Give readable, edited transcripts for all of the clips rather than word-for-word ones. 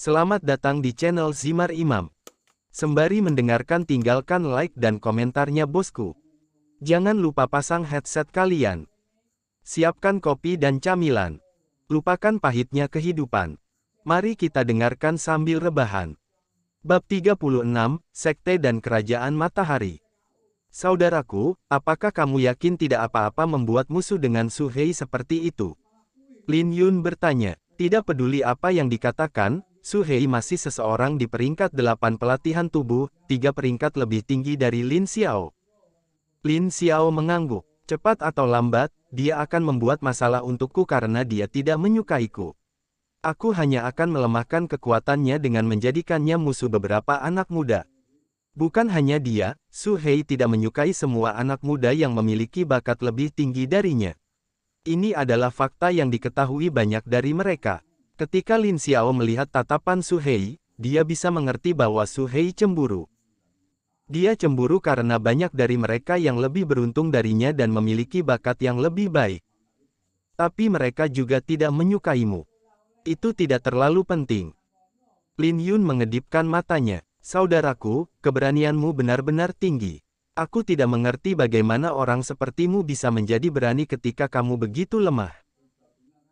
Selamat datang di channel Zimar Imam. Sembari mendengarkan tinggalkan like dan komentarnya bosku. Jangan lupa pasang headset kalian. Siapkan kopi dan camilan. Lupakan pahitnya kehidupan. Mari kita dengarkan sambil rebahan. Bab 36, Sekte dan Kerajaan Matahari. Saudaraku, apakah kamu yakin tidak apa-apa membuat musuh dengan Su Hei seperti itu? Lin Yun bertanya. Tidak peduli apa yang dikatakan, Su Hei masih seseorang di peringkat 8 pelatihan tubuh, 3 peringkat lebih tinggi dari Lin Xiao. Lin Xiao mengangguk. Cepat atau lambat, dia akan membuat masalah untukku karena dia tidak menyukaiku. Aku hanya akan melemahkan kekuatannya dengan menjadikannya musuh beberapa anak muda. Bukan hanya dia, Su Hei tidak menyukai semua anak muda yang memiliki bakat lebih tinggi darinya. Ini adalah fakta yang diketahui banyak dari mereka. Ketika Lin Xiao melihat tatapan Su Hei, dia bisa mengerti bahwa Su Hei cemburu. Dia cemburu karena banyak dari mereka yang lebih beruntung darinya dan memiliki bakat yang lebih baik. Tapi mereka juga tidak menyukaimu. Itu tidak terlalu penting. Lin Yun mengedipkan matanya. Saudaraku, keberanianmu benar-benar tinggi. Aku tidak mengerti bagaimana orang sepertimu bisa menjadi berani ketika kamu begitu lemah.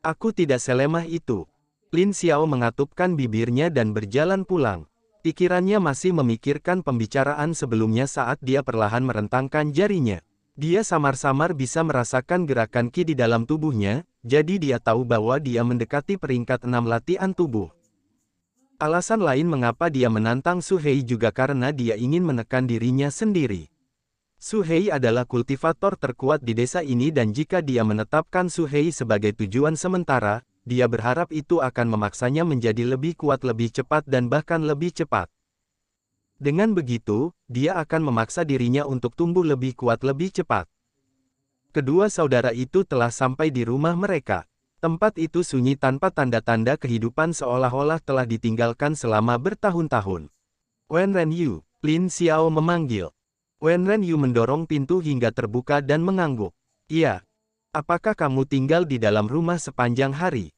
Aku tidak selemah itu. Lin Xiao mengatupkan bibirnya dan berjalan pulang. Pikirannya masih memikirkan pembicaraan sebelumnya saat dia perlahan merentangkan jarinya. Dia samar-samar bisa merasakan gerakan Qi di dalam tubuhnya, jadi dia tahu bahwa dia mendekati peringkat 6 latihan tubuh. Alasan lain mengapa dia menantang Su Hei juga karena dia ingin menekan dirinya sendiri. Su Hei adalah kultivator terkuat di desa ini dan jika dia menetapkan Su Hei sebagai tujuan sementara, dia berharap itu akan memaksanya menjadi lebih kuat lebih cepat dan bahkan lebih cepat. Dengan begitu, dia akan memaksa dirinya untuk tumbuh lebih kuat lebih cepat. Kedua saudara itu telah sampai di rumah mereka. Tempat itu sunyi tanpa tanda-tanda kehidupan seolah-olah telah ditinggalkan selama bertahun-tahun. Wen Renyu, Lin Xiao memanggil. Wen Renyu mendorong pintu hingga terbuka dan mengangguk. Iya. Apakah kamu tinggal di dalam rumah sepanjang hari?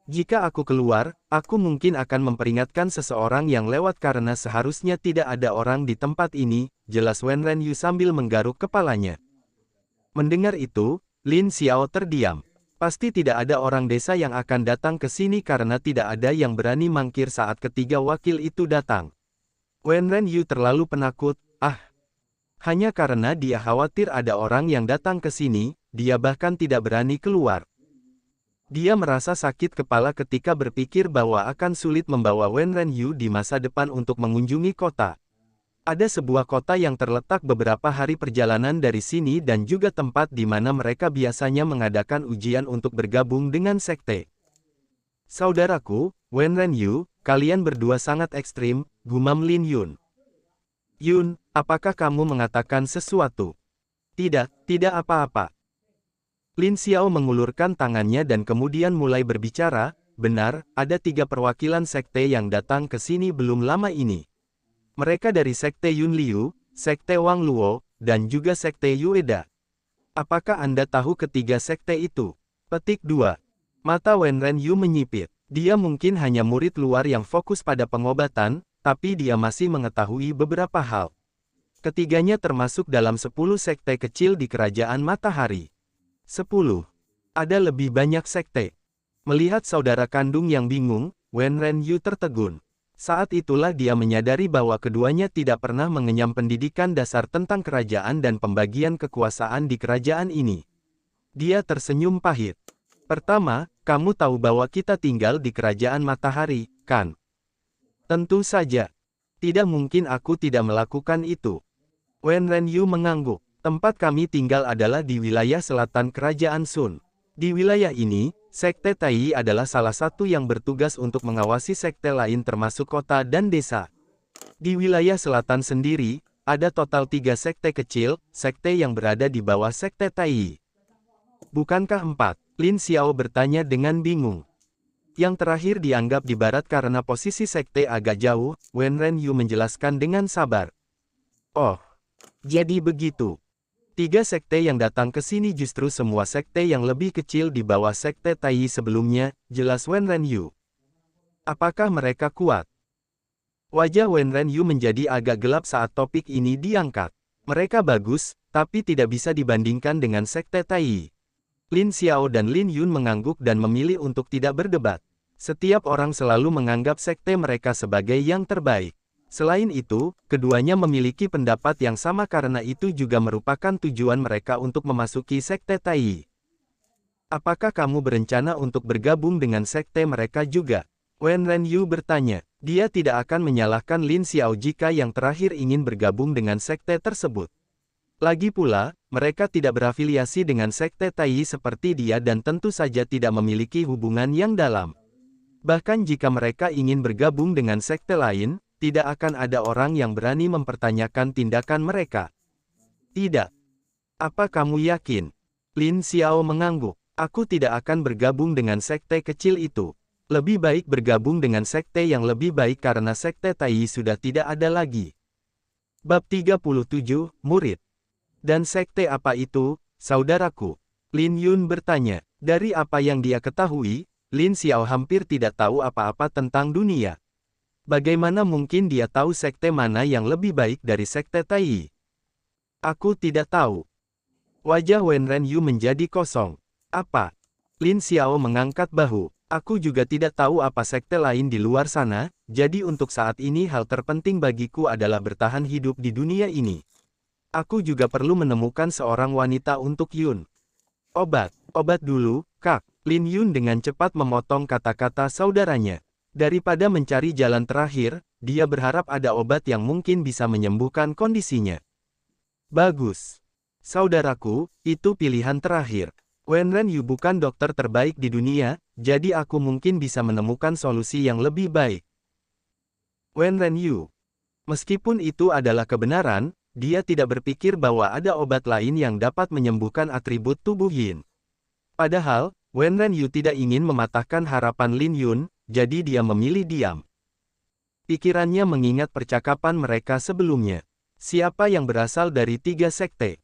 Jika aku keluar, aku mungkin akan memperingatkan seseorang yang lewat karena seharusnya tidak ada orang di tempat ini, jelas Wen Renyu sambil menggaruk kepalanya. Mendengar itu, Lin Xiao terdiam. Pasti tidak ada orang desa yang akan datang ke sini karena tidak ada yang berani mangkir saat ketiga wakil itu datang. Wen Renyu terlalu penakut, hanya karena dia khawatir ada orang yang datang ke sini, dia bahkan tidak berani keluar. Dia merasa sakit kepala ketika berpikir bahwa akan sulit membawa Wen Renyu di masa depan untuk mengunjungi kota. Ada sebuah kota yang terletak beberapa hari perjalanan dari sini dan juga tempat di mana mereka biasanya mengadakan ujian untuk bergabung dengan sekte. Saudaraku, Wen Renyu, kalian berdua sangat ekstrim, gumam Lin Yun. Yun, apakah kamu mengatakan sesuatu? Tidak apa-apa. Lin Xiao mengulurkan tangannya dan kemudian mulai berbicara, benar, ada 3 perwakilan sekte yang datang ke sini belum lama ini. Mereka dari sekte Yun Liu, sekte Wang Luo, dan juga sekte Yueda. Apakah Anda tahu ketiga sekte itu? Petik 2. Mata Wen Renyu menyipit. Dia mungkin hanya murid luar yang fokus pada pengobatan, tapi dia masih mengetahui beberapa hal. Ketiganya termasuk dalam 10 sekte kecil di Kerajaan Matahari. 10. Ada lebih banyak sekte. Melihat saudara kandung yang bingung, Wen Renyu tertegun. Saat itulah dia menyadari bahwa keduanya tidak pernah mengenyam pendidikan dasar tentang kerajaan dan pembagian kekuasaan di kerajaan ini. Dia tersenyum pahit. Pertama, kamu tahu bahwa kita tinggal di Kerajaan Matahari, kan? Tentu saja. Tidak mungkin aku tidak melakukan itu. Wen Renyu mengangguk. Tempat kami tinggal adalah di wilayah selatan Kerajaan Sun. Di wilayah ini, Sekte Tai adalah salah satu yang bertugas untuk mengawasi sekte lain termasuk kota dan desa. Di wilayah selatan sendiri, ada total 3 sekte kecil, sekte yang berada di bawah Sekte Tai. Bukankah 4? Lin Xiao bertanya dengan bingung. Yang terakhir dianggap di barat karena posisi sekte agak jauh, Wen Renyu menjelaskan dengan sabar. Oh, jadi begitu. 3 sekte yang datang ke sini justru semua sekte yang lebih kecil di bawah sekte Tai sebelumnya, jelas Wen Renyu. Apakah mereka kuat? Wajah Wenren Yu menjadi agak gelap saat topik ini diangkat. Mereka bagus, tapi tidak bisa dibandingkan dengan Sekte Tai. Lin Xiao dan Lin Yun mengangguk dan memilih untuk tidak berdebat. Setiap orang selalu menganggap sekte mereka sebagai yang terbaik. Selain itu, keduanya memiliki pendapat yang sama karena itu juga merupakan tujuan mereka untuk memasuki Sekte Tai. Apakah kamu berencana untuk bergabung dengan sekte mereka juga? Wenren Yu bertanya. Dia tidak akan menyalahkan Lin Xiao jika yang terakhir ingin bergabung dengan sekte tersebut. Lagi pula, mereka tidak berafiliasi dengan sekte Tai seperti dia dan tentu saja tidak memiliki hubungan yang dalam. Bahkan jika mereka ingin bergabung dengan sekte lain, tidak akan ada orang yang berani mempertanyakan tindakan mereka. Tidak. Apa kamu yakin? Lin Xiao mengangguk. Aku tidak akan bergabung dengan sekte kecil itu. Lebih baik bergabung dengan sekte yang lebih baik karena sekte Tai sudah tidak ada lagi. Bab 37, Murid. Dan sekte apa itu, saudaraku? Lin Yun bertanya. Dari apa yang dia ketahui, Lin Xiao hampir tidak tahu apa-apa tentang dunia. Bagaimana mungkin dia tahu sekte mana yang lebih baik dari sekte Tai? Aku tidak tahu. Wajah Wenren Yu menjadi kosong. Apa? Lin Xiao mengangkat bahu. Aku juga tidak tahu apa sekte lain di luar sana, jadi untuk saat ini hal terpenting bagiku adalah bertahan hidup di dunia ini. Aku juga perlu menemukan seorang wanita untuk Yun. Obat dulu, Kak. Lin Yun dengan cepat memotong kata-kata saudaranya. Daripada mencari jalan terakhir, dia berharap ada obat yang mungkin bisa menyembuhkan kondisinya. Bagus. Saudaraku, itu pilihan terakhir. Wenren Yu bukan dokter terbaik di dunia, jadi aku mungkin bisa menemukan solusi yang lebih baik. Wenren Yu. Meskipun itu adalah kebenaran, dia tidak berpikir bahwa ada obat lain yang dapat menyembuhkan atribut tubuh Yin. Padahal, Wenren Yu tidak ingin mematahkan harapan Lin Yun, jadi dia memilih diam. Pikirannya mengingat percakapan mereka sebelumnya. Siapa yang berasal dari 3 sekte?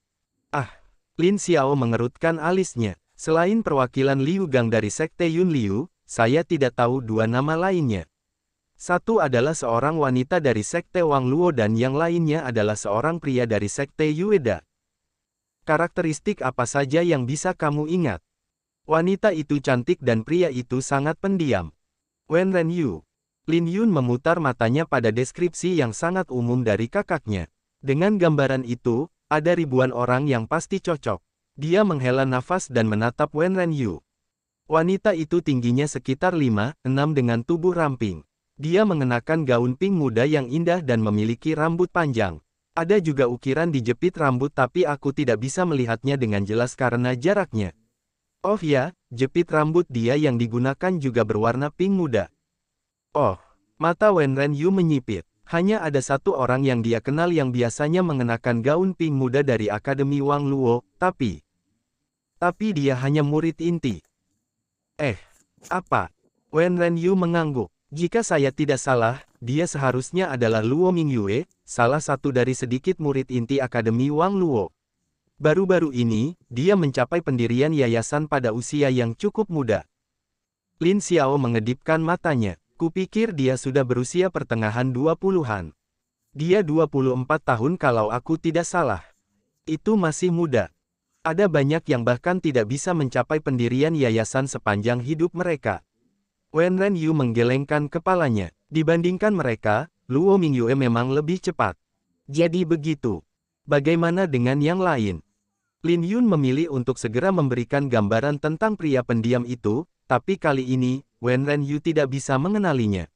Lin Xiao mengerutkan alisnya. Selain perwakilan Liu Gang dari sekte Yun Liu, saya tidak tahu 2 nama lainnya. Satu adalah seorang wanita dari sekte Wang Luo dan yang lainnya adalah seorang pria dari sekte Yueda. Karakteristik apa saja yang bisa kamu ingat? Wanita itu cantik dan pria itu sangat pendiam. Wenren Yu. Lin Yun memutar matanya pada deskripsi yang sangat umum dari kakaknya. Dengan gambaran itu, ada ribuan orang yang pasti cocok. Dia menghela nafas dan menatap Wenren Yu. Wanita itu tingginya sekitar 5-6 dengan tubuh ramping. Dia mengenakan gaun pink muda yang indah dan memiliki rambut panjang. Ada juga ukiran di jepit rambut tapi aku tidak bisa melihatnya dengan jelas karena jaraknya. Oh ya, jepit rambut dia yang digunakan juga berwarna pink muda. Oh, mata Wenren Yu menyipit. Hanya ada satu orang yang dia kenal yang biasanya mengenakan gaun pink muda dari Akademi Wang Luo, tapi dia hanya murid inti. Apa? Wenren Yu mengangguk. Jika saya tidak salah, dia seharusnya adalah Luo Mingyue, salah satu dari sedikit murid inti Akademi Wang Luo. Baru-baru ini, dia mencapai pendirian yayasan pada usia yang cukup muda. Lin Xiao mengedipkan matanya. Kupikir dia sudah berusia pertengahan 20-an. Dia 24 tahun kalau aku tidak salah. Itu masih muda. Ada banyak yang bahkan tidak bisa mencapai pendirian yayasan sepanjang hidup mereka. Wenren Yu menggelengkan kepalanya. Dibandingkan mereka, Luo Mingyue memang lebih cepat. Jadi begitu. Bagaimana dengan yang lain? Lin Yun memilih untuk segera memberikan gambaran tentang pria pendiam itu, tapi kali ini, Wenren Yu tidak bisa mengenalinya.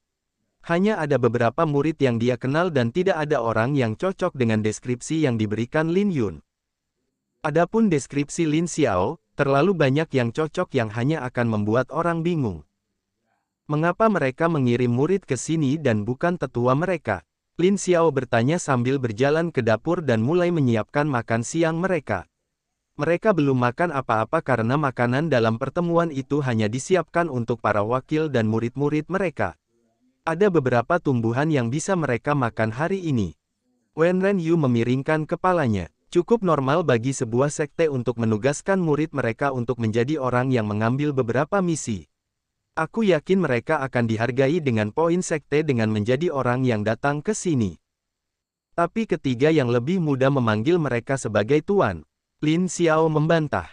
Hanya ada beberapa murid yang dia kenal dan tidak ada orang yang cocok dengan deskripsi yang diberikan Lin Yun. Adapun deskripsi Lin Xiao, terlalu banyak yang cocok yang hanya akan membuat orang bingung. Mengapa mereka mengirim murid ke sini dan bukan tetua mereka? Lin Xiao bertanya sambil berjalan ke dapur dan mulai menyiapkan makan siang mereka. Mereka belum makan apa-apa karena makanan dalam pertemuan itu hanya disiapkan untuk para wakil dan murid-murid mereka. Ada beberapa tumbuhan yang bisa mereka makan hari ini. Wenren Yu memiringkan kepalanya. Cukup normal bagi sebuah sekte untuk menugaskan murid mereka untuk menjadi orang yang mengambil beberapa misi. Aku yakin mereka akan dihargai dengan poin sekte dengan menjadi orang yang datang ke sini. Tapi ketiga yang lebih muda memanggil mereka sebagai tuan. Lin Xiao membantah.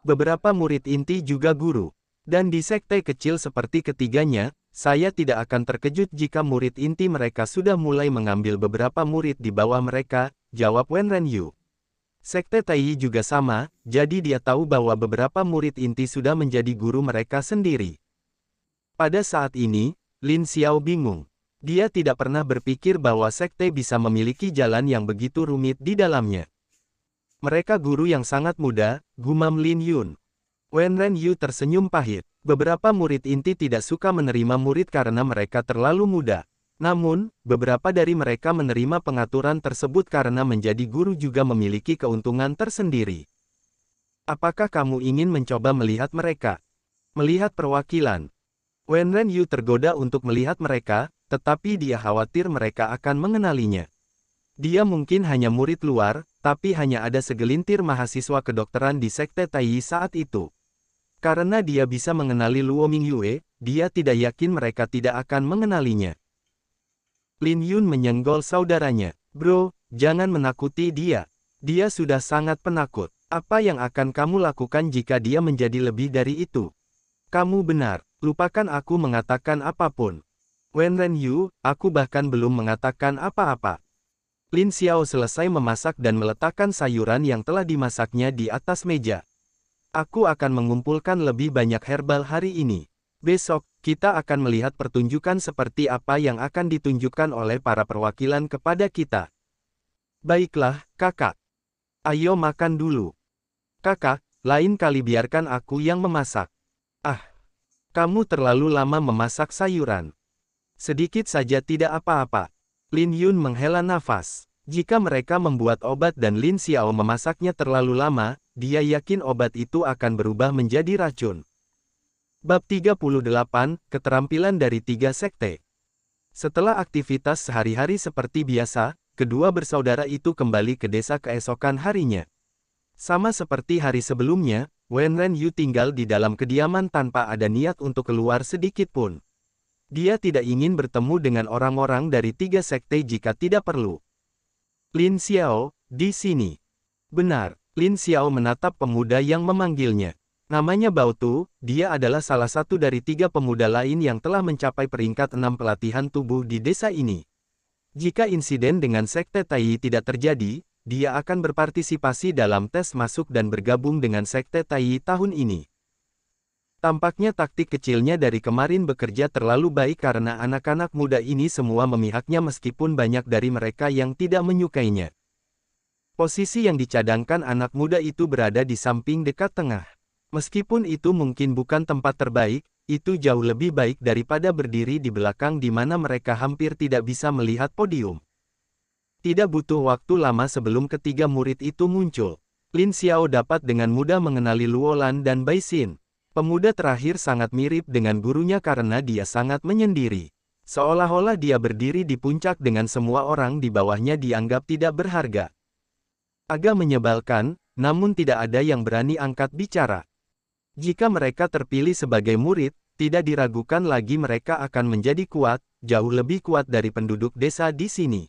Beberapa murid inti juga guru. Dan di sekte kecil seperti ketiganya, saya tidak akan terkejut jika murid inti mereka sudah mulai mengambil beberapa murid di bawah mereka, jawab Wen Renyu. Sekte Tai juga sama, jadi dia tahu bahwa beberapa murid inti sudah menjadi guru mereka sendiri. Pada saat ini, Lin Xiao bingung. Dia tidak pernah berpikir bahwa sekte bisa memiliki jalan yang begitu rumit di dalamnya. Mereka guru yang sangat muda, gumam Lin Yun. Wen Renyu tersenyum pahit. Beberapa murid inti tidak suka menerima murid karena mereka terlalu muda. Namun, beberapa dari mereka menerima pengaturan tersebut karena menjadi guru juga memiliki keuntungan tersendiri. Apakah kamu ingin mencoba melihat mereka? Melihat perwakilan. Wen Renyu tergoda untuk melihat mereka, tetapi dia khawatir mereka akan mengenalinya. Dia mungkin hanya murid luar, tapi hanya ada segelintir mahasiswa kedokteran di sekte Tai saat itu. Karena dia bisa mengenali Luo Mingyue, dia tidak yakin mereka tidak akan mengenalinya. Lin Yun menyenggol saudaranya. Bro, jangan menakuti dia. Dia sudah sangat penakut. Apa yang akan kamu lakukan jika dia menjadi lebih dari itu? Kamu benar, lupakan aku mengatakan apapun. Wen Renyu, aku bahkan belum mengatakan apa-apa. Lin Xiao selesai memasak dan meletakkan sayuran yang telah dimasaknya di atas meja. Aku akan mengumpulkan lebih banyak herbal hari ini. Besok, kita akan melihat pertunjukan seperti apa yang akan ditunjukkan oleh para perwakilan kepada kita. Baiklah, kakak. Ayo makan dulu. Kakak, lain kali biarkan aku yang memasak. Ah, kamu terlalu lama memasak sayuran. Sedikit saja tidak apa-apa. Lin Yun menghela nafas. Jika mereka membuat obat dan Lin Xiao memasaknya terlalu lama, dia yakin obat itu akan berubah menjadi racun. Bab 38, Keterampilan dari Tiga Sekte. Setelah aktivitas sehari-hari seperti biasa, kedua bersaudara itu kembali ke desa keesokan harinya. Sama seperti hari sebelumnya, Wen Renyu tinggal di dalam kediaman tanpa ada niat untuk keluar sedikit pun. Dia tidak ingin bertemu dengan orang-orang dari tiga sekte jika tidak perlu. Lin Xiao, di sini. Benar, Lin Xiao menatap pemuda yang memanggilnya. Namanya Bao Tu, dia adalah salah satu dari tiga pemuda lain yang telah mencapai peringkat 6 pelatihan tubuh di desa ini. Jika insiden dengan sekte Tai tidak terjadi, dia akan berpartisipasi dalam tes masuk dan bergabung dengan sekte Tai tahun ini. Tampaknya taktik kecilnya dari kemarin bekerja terlalu baik karena anak-anak muda ini semua memihaknya meskipun banyak dari mereka yang tidak menyukainya. Posisi yang dicadangkan anak muda itu berada di samping dekat tengah. Meskipun itu mungkin bukan tempat terbaik, itu jauh lebih baik daripada berdiri di belakang di mana mereka hampir tidak bisa melihat podium. Tidak butuh waktu lama sebelum ketiga murid itu muncul. Lin Xiao dapat dengan mudah mengenali Luo Lan dan Bai Xin. Pemuda terakhir sangat mirip dengan gurunya karena dia sangat menyendiri. Seolah-olah dia berdiri di puncak dengan semua orang di bawahnya dianggap tidak berharga. Agak menyebalkan, namun tidak ada yang berani angkat bicara. Jika mereka terpilih sebagai murid, tidak diragukan lagi mereka akan menjadi kuat, jauh lebih kuat dari penduduk desa di sini.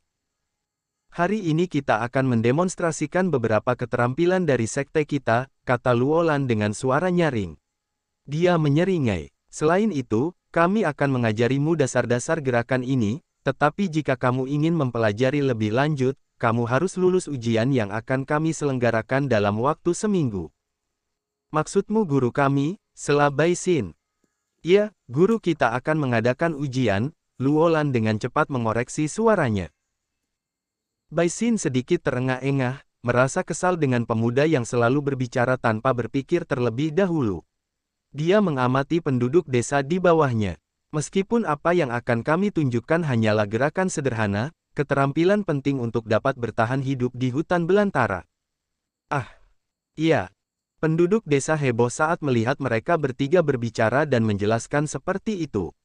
Hari ini kita akan mendemonstrasikan beberapa keterampilan dari sekte kita, kata Luo Lan dengan suara nyaring. Dia menyeringai. Selain itu, kami akan mengajarimu dasar-dasar gerakan ini, tetapi jika kamu ingin mempelajari lebih lanjut, kamu harus lulus ujian yang akan kami selenggarakan dalam waktu seminggu. Maksudmu guru kami, sela Bai Xin? Iya, guru kita akan mengadakan ujian, Luo Lan dengan cepat mengoreksi suaranya. Bai Xin sedikit terengah-engah, merasa kesal dengan pemuda yang selalu berbicara tanpa berpikir terlebih dahulu. Dia mengamati penduduk desa di bawahnya. Meskipun apa yang akan kami tunjukkan hanyalah gerakan sederhana, keterampilan penting untuk dapat bertahan hidup di hutan belantara. Ah, iya. Penduduk desa heboh saat melihat mereka bertiga berbicara dan menjelaskan seperti itu.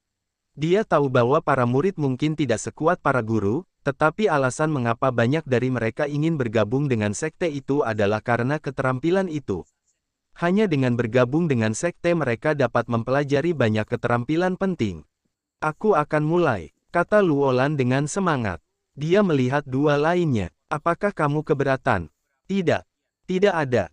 Dia tahu bahwa para murid mungkin tidak sekuat para guru, tetapi alasan mengapa banyak dari mereka ingin bergabung dengan sekte itu adalah karena keterampilan itu. Hanya dengan bergabung dengan sekte mereka dapat mempelajari banyak keterampilan penting. Aku akan mulai, kata Luolan dengan semangat. Dia melihat dua lainnya. Apakah kamu keberatan? Tidak. Tidak ada.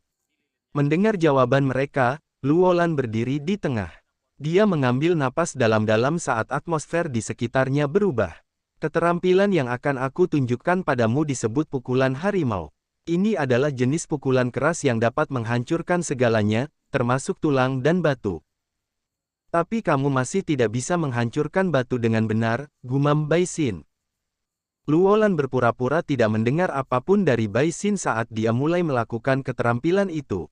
Mendengar jawaban mereka, Luolan berdiri di tengah. Dia mengambil napas dalam-dalam saat atmosfer di sekitarnya berubah. Keterampilan yang akan aku tunjukkan padamu disebut pukulan harimau. Ini adalah jenis pukulan keras yang dapat menghancurkan segalanya, termasuk tulang dan batu. Tapi kamu masih tidak bisa menghancurkan batu dengan benar, gumam Bai Xin. Luolan berpura-pura tidak mendengar apapun dari Bai Xin saat dia mulai melakukan keterampilan itu.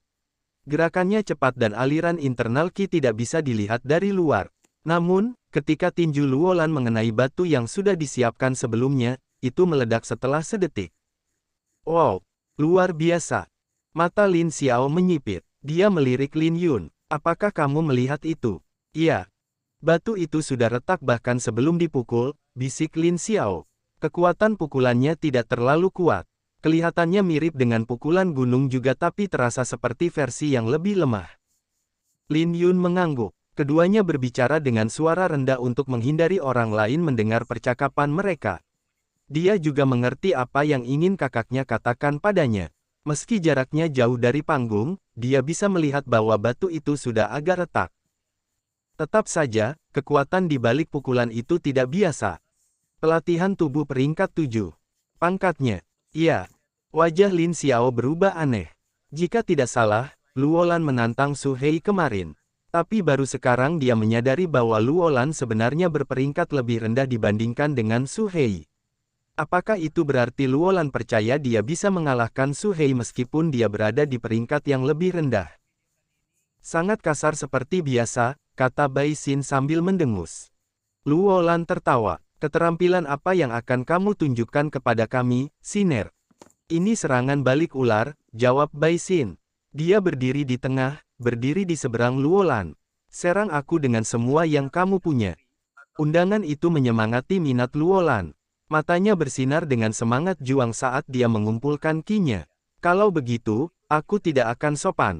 Gerakannya cepat dan aliran internal Qi tidak bisa dilihat dari luar. Namun, ketika tinju Luolan mengenai batu yang sudah disiapkan sebelumnya, itu meledak setelah sedetik. Wow, luar biasa. Mata Lin Xiao menyipit. Dia melirik Lin Yun. Apakah kamu melihat itu? Iya. Batu itu sudah retak bahkan sebelum dipukul, bisik Lin Xiao. Kekuatan pukulannya tidak terlalu kuat. Kelihatannya mirip dengan pukulan gunung juga tapi terasa seperti versi yang lebih lemah. Lin Yun mengangguk. Keduanya berbicara dengan suara rendah untuk menghindari orang lain mendengar percakapan mereka. Dia juga mengerti apa yang ingin kakaknya katakan padanya. Meski jaraknya jauh dari panggung, dia bisa melihat bahwa batu itu sudah agak retak. Tetap saja, kekuatan di balik pukulan itu tidak biasa. Pelatihan tubuh peringkat 7. Pangkatnya. Iya. Wajah Lin Xiao berubah aneh. Jika tidak salah, Luolan menantang Su Hei kemarin. Tapi baru sekarang dia menyadari bahwa Luolan sebenarnya berperingkat lebih rendah dibandingkan dengan Su Hei. Apakah itu berarti Luolan percaya dia bisa mengalahkan Su Hei meskipun dia berada di peringkat yang lebih rendah? Sangat kasar seperti biasa, kata Bai Xin sambil mendengus. Luolan tertawa. Keterampilan apa yang akan kamu tunjukkan kepada kami, Siner? Ini serangan balik ular, jawab Bai Xin. Dia berdiri di tengah, berdiri di seberang Luolan. Serang aku dengan semua yang kamu punya. Undangan itu menyemangati minat Luolan. Matanya bersinar dengan semangat juang saat dia mengumpulkan Qi-nya. Kalau begitu, aku tidak akan sopan.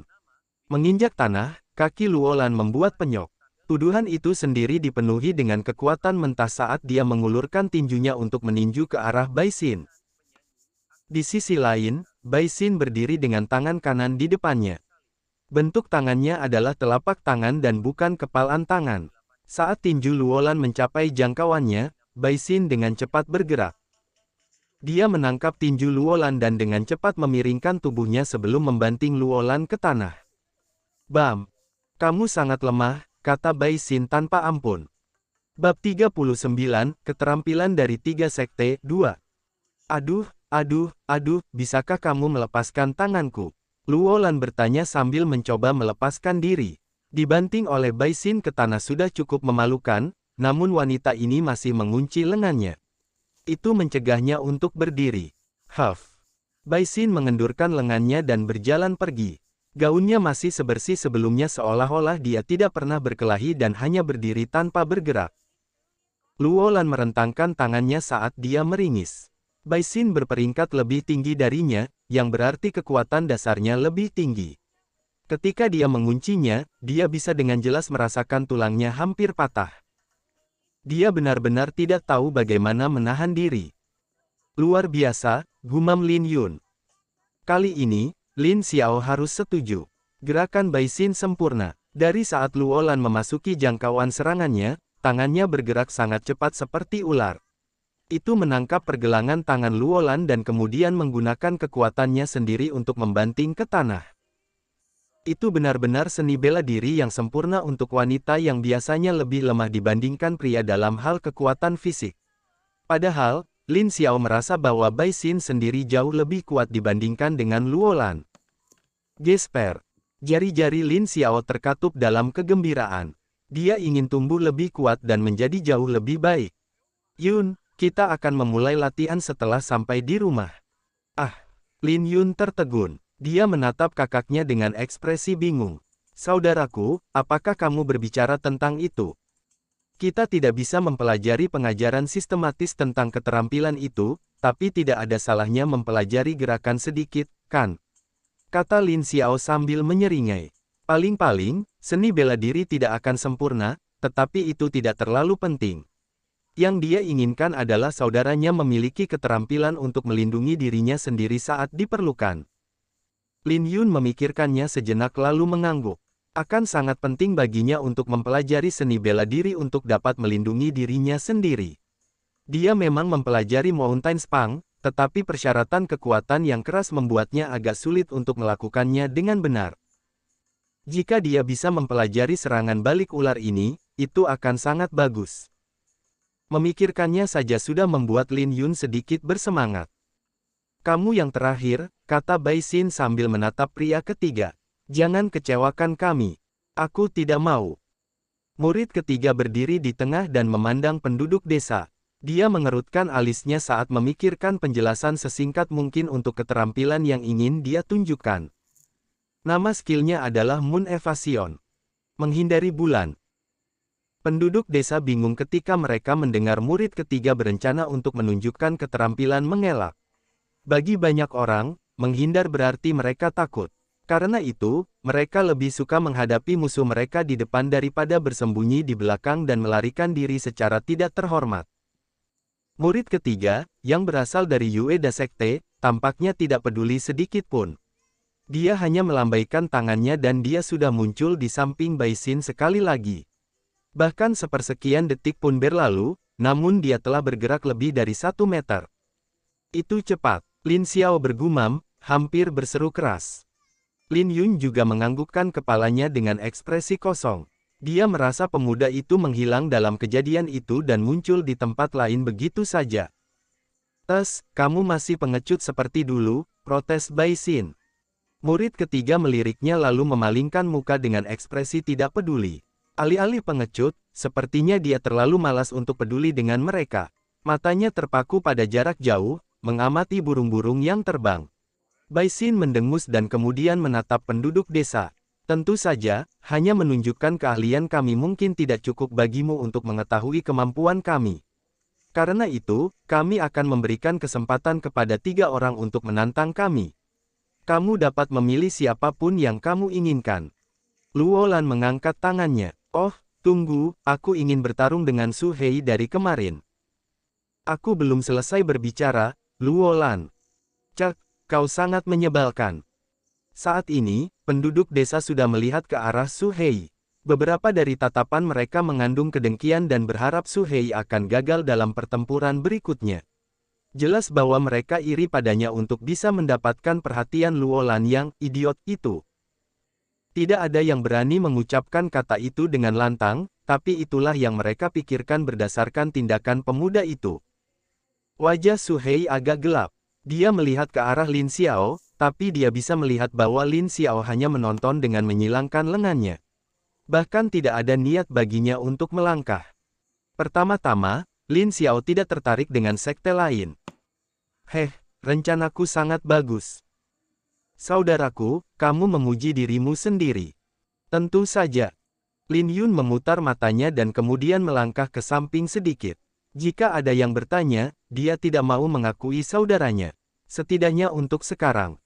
Menginjak tanah, kaki Luolan membuat penyok. Tuduhan itu sendiri dipenuhi dengan kekuatan mentah saat dia mengulurkan tinjunya untuk meninju ke arah Bai Xin. Di sisi lain, Bai Xin berdiri dengan tangan kanan di depannya. Bentuk tangannya adalah telapak tangan dan bukan kepalan tangan. Saat tinju Luolan mencapai jangkauannya, Bai Xin dengan cepat bergerak. Dia menangkap tinju Luolan dan dengan cepat memiringkan tubuhnya sebelum membanting Luolan ke tanah. Bam! Kamu sangat lemah, kata Bai Xin tanpa ampun. Bab 39, Keterampilan dari Tiga Sekte, 2. Aduh, bisakah kamu melepaskan tanganku? Luolan bertanya sambil mencoba melepaskan diri. Dibanting oleh Bai Xin ke tanah sudah cukup memalukan, namun wanita ini masih mengunci lengannya. Itu mencegahnya untuk berdiri. Huff. Bai Xin mengendurkan lengannya dan berjalan pergi. Gaunnya masih sebersih sebelumnya seolah-olah dia tidak pernah berkelahi dan hanya berdiri tanpa bergerak. Luolan merentangkan tangannya saat dia meringis. Bai Xin berperingkat lebih tinggi darinya, yang berarti kekuatan dasarnya lebih tinggi. Ketika dia menguncinya, dia bisa dengan jelas merasakan tulangnya hampir patah. Dia benar-benar tidak tahu bagaimana menahan diri. Luar biasa, gumam Lin Yun. Kali ini, Lin Xiao harus setuju. Gerakan Bai Xin sempurna. Dari saat Luolan memasuki jangkauan serangannya, tangannya bergerak sangat cepat seperti ular. Itu menangkap pergelangan tangan Luolan dan kemudian menggunakan kekuatannya sendiri untuk membanting ke tanah. Itu benar-benar seni bela diri yang sempurna untuk wanita yang biasanya lebih lemah dibandingkan pria dalam hal kekuatan fisik. Padahal, Lin Xiao merasa bahwa Bai Xin sendiri jauh lebih kuat dibandingkan dengan Luolan. Gesper. Jari-jari Lin Xiao terkatup dalam kegembiraan. Dia ingin tumbuh lebih kuat dan menjadi jauh lebih baik. Yun, kita akan memulai latihan setelah sampai di rumah. Ah, Lin Yun tertegun. Dia menatap kakaknya dengan ekspresi bingung. Saudaraku, apakah kamu berbicara tentang itu? Kita tidak bisa mempelajari pengajaran sistematis tentang keterampilan itu, tapi tidak ada salahnya mempelajari gerakan sedikit, kan? kata Lin Xiao sambil menyeringai. Paling-paling, seni bela diri tidak akan sempurna, tetapi itu tidak terlalu penting. Yang dia inginkan adalah saudaranya memiliki keterampilan untuk melindungi dirinya sendiri saat diperlukan. Lin Yun memikirkannya sejenak lalu mengangguk. Akan sangat penting baginya untuk mempelajari seni bela diri untuk dapat melindungi dirinya sendiri. Dia memang mempelajari Mountain Spang, tetapi persyaratan kekuatan yang keras membuatnya agak sulit untuk melakukannya dengan benar. Jika dia bisa mempelajari serangan balik ular ini, itu akan sangat bagus. Memikirkannya saja sudah membuat Lin Yun sedikit bersemangat. Kamu yang terakhir, kata Bai Xin sambil menatap pria ketiga. Jangan kecewakan kami. Aku tidak mau. Murid ketiga berdiri di tengah dan memandang penduduk desa. Dia mengerutkan alisnya saat memikirkan penjelasan sesingkat mungkin untuk keterampilan yang ingin dia tunjukkan. Nama skillnya adalah Moon Evasion. Menghindari bulan. Penduduk desa bingung ketika mereka mendengar murid ketiga berencana untuk menunjukkan keterampilan mengelak. Bagi banyak orang, menghindar berarti mereka takut. Karena itu, mereka lebih suka menghadapi musuh mereka di depan daripada bersembunyi di belakang dan melarikan diri secara tidak terhormat. Murid ketiga, yang berasal dari Ueda Sekte, tampaknya tidak peduli sedikit pun. Dia hanya melambaikan tangannya dan dia sudah muncul di samping Bai Xin sekali lagi. Bahkan sepersekian detik pun berlalu, namun dia telah bergerak lebih dari 1 meter. Itu cepat, Lin Xiao bergumam, hampir berseru keras. Lin Yun juga menganggukkan kepalanya dengan ekspresi kosong. Dia merasa pemuda itu menghilang dalam kejadian itu dan muncul di tempat lain begitu saja. Kamu masih pengecut seperti dulu, protes Bai Xin. Murid ketiga meliriknya lalu memalingkan muka dengan ekspresi tidak peduli. Alih-alih pengecut, sepertinya dia terlalu malas untuk peduli dengan mereka. Matanya terpaku pada jarak jauh, mengamati burung-burung yang terbang. Bai Xin mendengus dan kemudian menatap penduduk desa. Tentu saja, hanya menunjukkan keahlian kami mungkin tidak cukup bagimu untuk mengetahui kemampuan kami. Karena itu, kami akan memberikan kesempatan kepada 3 orang untuk menantang kami. Kamu dapat memilih siapapun yang kamu inginkan. Luo Lan mengangkat tangannya. Oh, tunggu, aku ingin bertarung dengan Su Hei dari kemarin. Aku belum selesai berbicara, Luo Lan. Cak, kau sangat menyebalkan. Saat ini, penduduk desa sudah melihat ke arah Su Hei. Beberapa dari tatapan mereka mengandung kedengkian dan berharap Su Hei akan gagal dalam pertempuran berikutnya. Jelas bahwa mereka iri padanya untuk bisa mendapatkan perhatian Luo Lan yang idiot itu. Tidak ada yang berani mengucapkan kata itu dengan lantang, tapi itulah yang mereka pikirkan berdasarkan tindakan pemuda itu. Wajah Su Hei agak gelap. Dia melihat ke arah Lin Xiao, tapi dia bisa melihat bahwa Lin Xiao hanya menonton dengan menyilangkan lengannya. Bahkan tidak ada niat baginya untuk melangkah. Pertama-tama, Lin Xiao tidak tertarik dengan sekte lain. Rencanaku sangat bagus. Saudaraku, kamu memuji dirimu sendiri. Tentu saja. Lin Yun memutar matanya dan kemudian melangkah ke samping sedikit. Jika ada yang bertanya, dia tidak mau mengakui saudaranya. Setidaknya untuk sekarang.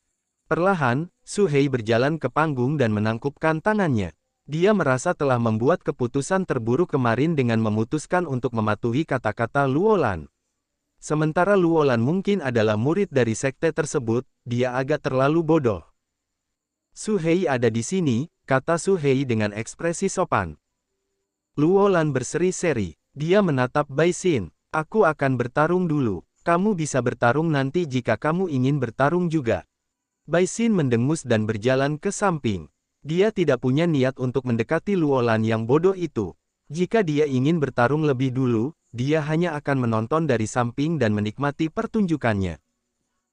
Perlahan, Su Hei berjalan ke panggung dan menangkupkan tangannya. Dia merasa telah membuat keputusan terburuk kemarin dengan memutuskan untuk mematuhi kata-kata Luo Lan. Sementara Luo Lan mungkin adalah murid dari sekte tersebut, dia agak terlalu bodoh. Su Hei ada di sini, kata Su Hei dengan ekspresi sopan. Luo Lan berseri-seri. Dia menatap Bai Xin. Aku akan bertarung dulu. Kamu bisa bertarung nanti jika kamu ingin bertarung juga. Bai Xin mendengus dan berjalan ke samping. Dia tidak punya niat untuk mendekati Luo Lan yang bodoh itu. Jika dia ingin bertarung lebih dulu, dia hanya akan menonton dari samping dan menikmati pertunjukannya.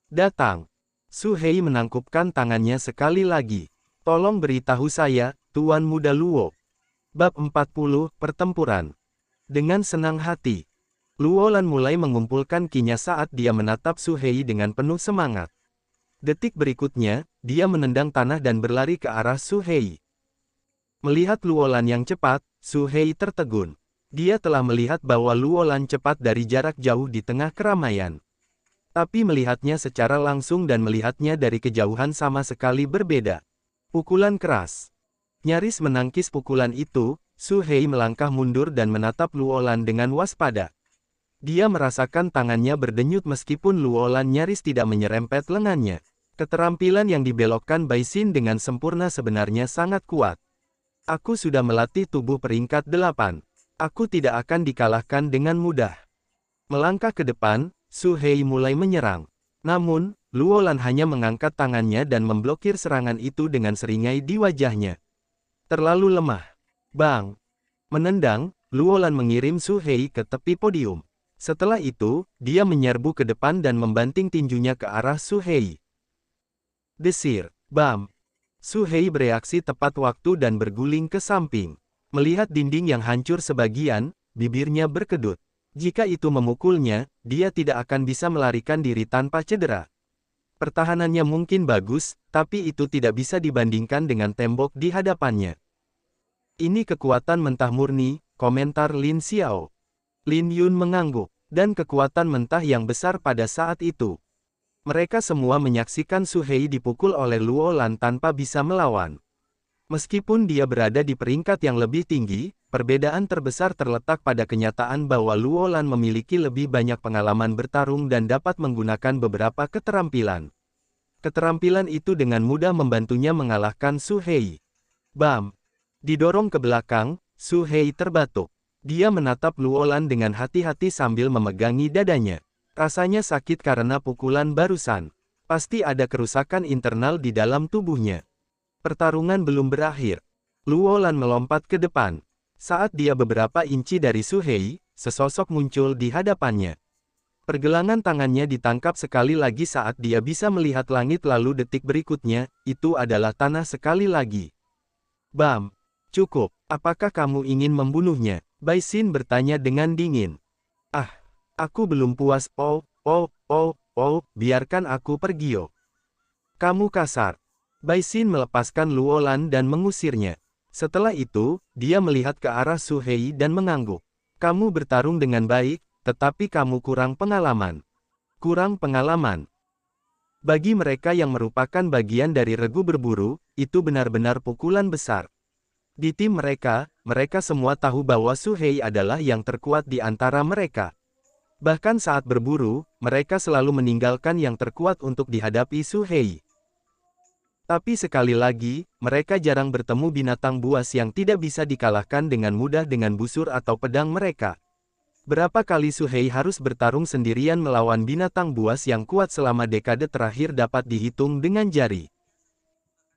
Datang. Su Hei menangkupkan tangannya sekali lagi. Tolong beritahu saya, Tuan Muda Luo. Bab 40, Pertempuran. Dengan senang hati, Luo Lan mulai mengumpulkan kinya saat dia menatap Su Hei dengan penuh semangat. Detik berikutnya, dia menendang tanah dan berlari ke arah Su Hei. Melihat Luo Lan yang cepat, Su Hei tertegun. Dia telah melihat bahwa Luo Lan cepat dari jarak jauh di tengah keramaian. Tapi melihatnya secara langsung dan melihatnya dari kejauhan sama sekali berbeda. Pukulan keras. Nyaris menangkis pukulan itu, Su Hei melangkah mundur dan menatap Luolan dengan waspada. Dia merasakan tangannya berdenyut meskipun Luolan nyaris tidak menyerempet lengannya. Keterampilan yang dibelokkan Bai Xin dengan sempurna sebenarnya sangat kuat. Aku sudah melatih tubuh peringkat 8. Aku tidak akan dikalahkan dengan mudah. Melangkah ke depan, Su Hei mulai menyerang. Namun, Luolan hanya mengangkat tangannya dan memblokir serangan itu dengan seringai di wajahnya. Terlalu lemah. Bang! Menendang, Luolan mengirim Su Hei ke tepi podium. Setelah itu, dia menyerbu ke depan dan membanting tinjunya ke arah Su Hei. Desir, bam! Su Hei bereaksi tepat waktu dan berguling ke samping. Melihat dinding yang hancur sebagian, bibirnya berkedut. Jika itu memukulnya, dia tidak akan bisa melarikan diri tanpa cedera. Pertahanannya mungkin bagus, tapi itu tidak bisa dibandingkan dengan tembok di hadapannya. Ini kekuatan mentah murni, komentar Lin Xiao. Lin Yun mengangguk, dan kekuatan mentah yang besar pada saat itu. Mereka semua menyaksikan Su Hei dipukul oleh Luolan tanpa bisa melawan. Meskipun dia berada di peringkat yang lebih tinggi, perbedaan terbesar terletak pada kenyataan bahwa Luolan memiliki lebih banyak pengalaman bertarung dan dapat menggunakan beberapa keterampilan. Keterampilan itu dengan mudah membantunya mengalahkan Su Hei. Bam! Didorong ke belakang, Su Hei terbatuk. Dia menatap Luolan dengan hati-hati sambil memegangi dadanya. Rasanya sakit karena pukulan barusan. Pasti ada kerusakan internal di dalam tubuhnya. Pertarungan belum berakhir. Luolan melompat ke depan. Saat dia beberapa inci dari Su Hei, sesosok muncul di hadapannya. Pergelangan tangannya ditangkap sekali lagi saat dia bisa melihat langit lalu detik berikutnya, itu adalah tanah sekali lagi. Bam! Cukup, apakah kamu ingin membunuhnya? Bai Xin bertanya dengan dingin. Ah! Aku belum puas, biarkan aku pergi. Kamu kasar. Bai Xin melepaskan Luolan dan mengusirnya. Setelah itu, dia melihat ke arah Su Hei dan mengangguk. Kamu bertarung dengan baik, tetapi kamu kurang pengalaman. Kurang pengalaman. Bagi mereka yang merupakan bagian dari regu berburu, itu benar-benar pukulan besar. Di tim mereka semua tahu bahwa Su Hei adalah yang terkuat di antara mereka. Bahkan saat berburu, mereka selalu meninggalkan yang terkuat untuk dihadapi Su Hei. Tapi sekali lagi, mereka jarang bertemu binatang buas yang tidak bisa dikalahkan dengan mudah dengan busur atau pedang mereka. Berapa kali Su Hei harus bertarung sendirian melawan binatang buas yang kuat selama dekade terakhir dapat dihitung dengan jari.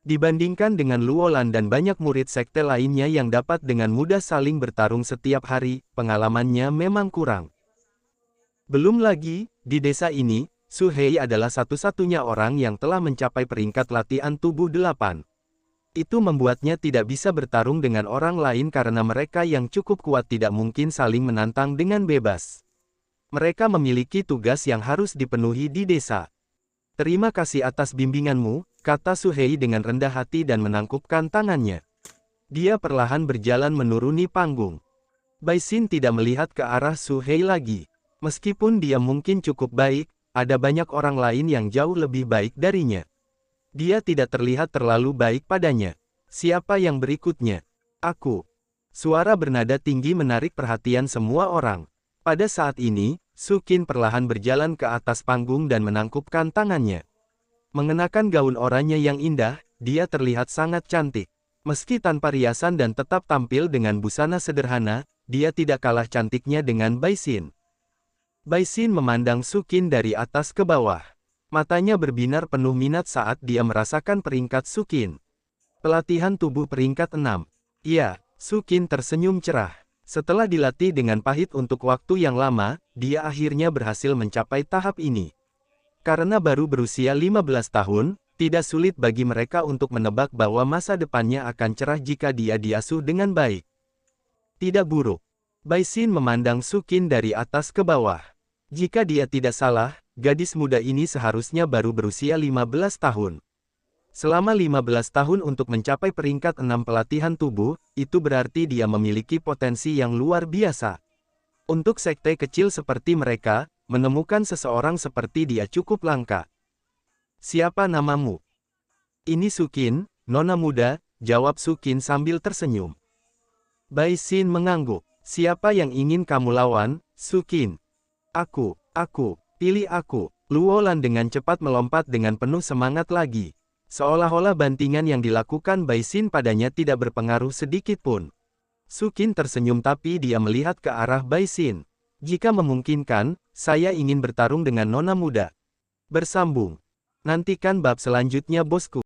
Dibandingkan dengan Luolan dan banyak murid sekte lainnya yang dapat dengan mudah saling bertarung setiap hari, pengalamannya memang kurang. Belum lagi, di desa ini, Su Hei adalah satu-satunya orang yang telah mencapai peringkat latihan tubuh 8. Itu membuatnya tidak bisa bertarung dengan orang lain karena mereka yang cukup kuat tidak mungkin saling menantang dengan bebas. Mereka memiliki tugas yang harus dipenuhi di desa. Terima kasih atas bimbinganmu, kata Su Hei dengan rendah hati dan menangkupkan tangannya. Dia perlahan berjalan menuruni panggung. Bai Xin tidak melihat ke arah Su Hei lagi. Meskipun dia mungkin cukup baik, ada banyak orang lain yang jauh lebih baik darinya. Dia tidak terlihat terlalu baik padanya. Siapa yang berikutnya? Aku. Suara bernada tinggi menarik perhatian semua orang. Pada saat ini, Su Qin perlahan berjalan ke atas panggung dan menangkupkan tangannya. Mengenakan gaun oranye yang indah, dia terlihat sangat cantik. Meski tanpa riasan dan tetap tampil dengan busana sederhana, dia tidak kalah cantiknya dengan Bai Xin. Bai Xin memandang Su Qin dari atas ke bawah. Matanya berbinar penuh minat saat dia merasakan peringkat Su Qin. Pelatihan tubuh peringkat 6. Ya, Su Qin tersenyum cerah. Setelah dilatih dengan pahit untuk waktu yang lama, dia akhirnya berhasil mencapai tahap ini. Karena baru berusia 15 tahun, tidak sulit bagi mereka untuk menebak bahwa masa depannya akan cerah jika dia diasuh dengan baik. Tidak buruk. Bai Xin memandang Su Qin dari atas ke bawah. Jika dia tidak salah, gadis muda ini seharusnya baru berusia 15 tahun. Selama 15 tahun untuk mencapai peringkat 6 pelatihan tubuh, itu berarti dia memiliki potensi yang luar biasa. Untuk sekte kecil seperti mereka, menemukan seseorang seperti dia cukup langka. Siapa namamu? Ini Sukin, nona muda, jawab Sukin sambil tersenyum. Bai Xin mengangguk. Siapa yang ingin kamu lawan, Sukin? Aku, pilih aku. Luolan dengan cepat melompat dengan penuh semangat lagi. Seolah-olah bantingan yang dilakukan Bai Xin padanya tidak berpengaruh sedikit pun. Sukin tersenyum tapi dia melihat ke arah Bai Xin. Jika memungkinkan, saya ingin bertarung dengan nona muda. Bersambung. Nantikan bab selanjutnya bosku.